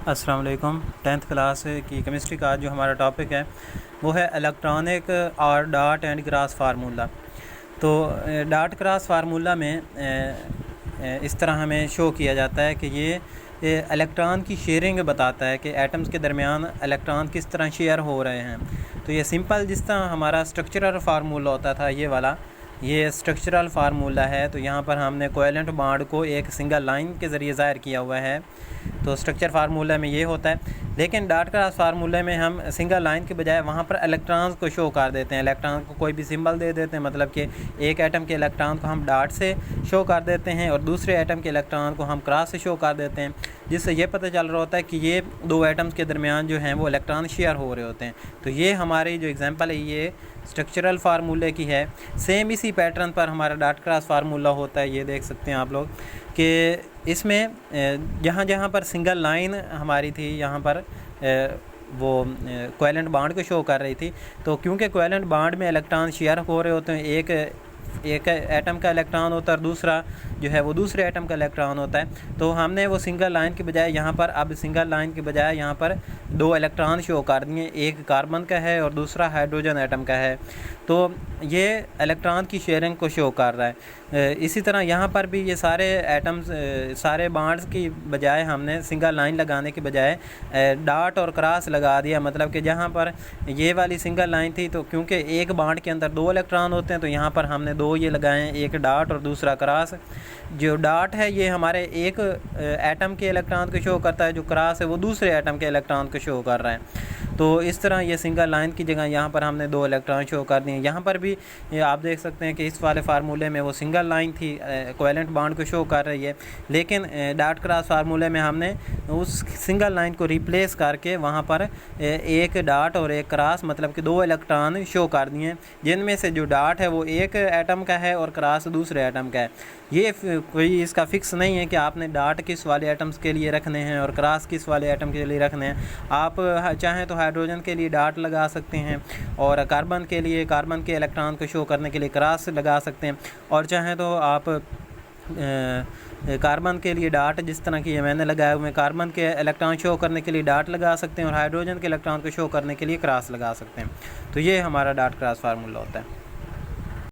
अस्सलाम वालेकुम। 10th class की केमिस्ट्री का जो हमारा टॉपिक है वो है इलेक्ट्रॉनिक और डॉट एंड क्रॉस फार्मूला। तो डॉट क्रॉस फार्मूला में इस तरह हमें शो किया जाता है कि ये इलेक्ट्रॉन की शेयरिंग बताता है कि एटम्स के दरमियान इलेक्ट्रॉन किस तरह शेयर हो रहे हैं। तो ये सिंपल जिस तरह हमारा स्ट्रक्चरल फार्मूला होता था ये वाला, ये स्ट्रक्चरल फार्मूला है। तो यहाँ पर हमने कोवेलेंट बॉन्ड को एक सिंगल लाइन के ज़रिए ज़ाहिर किया हुआ है। तो स्ट्रक्चर फार्मूला में ये होता है, लेकिन डॉट क्रॉस फार्मूले में हम सिंगल लाइन के बजाय वहाँ पर इलेक्ट्रॉन्स को शो कर देते हैं। इलेक्ट्रॉन को कोई भी सिंबल दे देते हैं, मतलब कि एक एटम के इलेक्ट्रॉन को हम डॉट से शो कर देते हैं और दूसरे एटम के इलेक्ट्रॉन को हम क्रॉस से शो कर देते हैं, जिससे ये पता चल रहा होता है कि ये दो एटम्स के दरमियान जो हैं वो इलेक्ट्रॉन शेयर हो रहे होते हैं। तो ये हमारी जो एग्जांपल है ये स्ट्रक्चरल फार्मूले की है। सेम इसी पैटर्न पर हमारा डॉट क्रॉस फार्मूला होता है। ये देख सकते हैं आप लोग कि इसमें जहाँ जहाँ पर सिंगल लाइन हमारी थी, यहाँ पर वो कोवेलेंट बॉन्ड को शो कर रही थी। तो क्योंकि कोवेलेंट बॉन्ड में इलेक्ट्रॉन शेयर हो रहे होते हैं, एक एटम का इलेक्ट्रॉन होता है और दूसरा जो है वो दूसरे एटम का इलेक्ट्रॉन होता है। तो हमने वो सिंगल लाइन के बजाय यहाँ पर अब सिंगल लाइन के बजाय यहाँ पर दो इलेक्ट्रॉन शो कर दिए, एक कार्बन का है और दूसरा हाइड्रोजन एटम का है। तो ये इलेक्ट्रॉन की शेयरिंग को शो कर रहा है। इसी तरह यहाँ पर भी ये सारे एटम्स, सारे बॉन्ड्स की बजाय हमने सिंगल लाइन लगाने के बजाय डॉट और क्रॉस लगा दिया। मतलब कि जहाँ पर ये वाली सिंगल लाइन थी, तो क्योंकि एक बॉन्ड के अंदर दो इलेक्ट्रॉन होते हैं, तो यहाँ पर हमने दो ये लगाए, एक डॉट और दूसरा क्रॉस। जो डॉट है ये हमारे एक एटम के इलेक्ट्रॉन को शो करता है, जो क्रॉस है वो दूसरे एटम के इलेक्ट्रॉन को शो कर रहा है। तो इस तरह ये सिंगल लाइन की जगह यहाँ पर हमने दो इलेक्ट्रॉन शो कर दिए। यहाँ पर भी ये आप देख सकते हैं कि इस वाले फार्मूले में वो सिंगल लाइन थी, कोवेलेंट बॉन्ड को शो कर रही है, लेकिन डॉट क्रॉस फार्मूले में हमने उस सिंगल लाइन को रिप्लेस करके वहाँ पर एक डॉट और एक क्रॉस, मतलब कि दो इलेक्ट्रॉन शो कर दिए, जिनमें से जो डॉट है वो एक एटम का है और क्रॉस दूसरे एटम का है। ये कोई इसका फिक्स नहीं है कि आपने डॉट किस वाले एटम्स के लिए रखने हैं और क्रॉस किस वाले एटम के लिए रखने हैं। आप चाहें तो हाइड्रोजन के लिए डॉट लगा सकते हैं और कार्बन के लिए कार्बन के इलेक्ट्रॉन को शो करने के लिए क्रॉस लगा सकते हैं, और चाहें तो आप कार्बन के लिए डॉट, जिस तरह की ये मैंने लगाए हुए कार्बन के इलेक्ट्रॉन शो करने के लिए डॉट लगा सकते हैं और हाइड्रोजन के इलेक्ट्रॉन को शो करने के लिए क्रॉस लगा सकते हैं। तो ये हमारा डॉट क्रॉस फार्मूला होता है।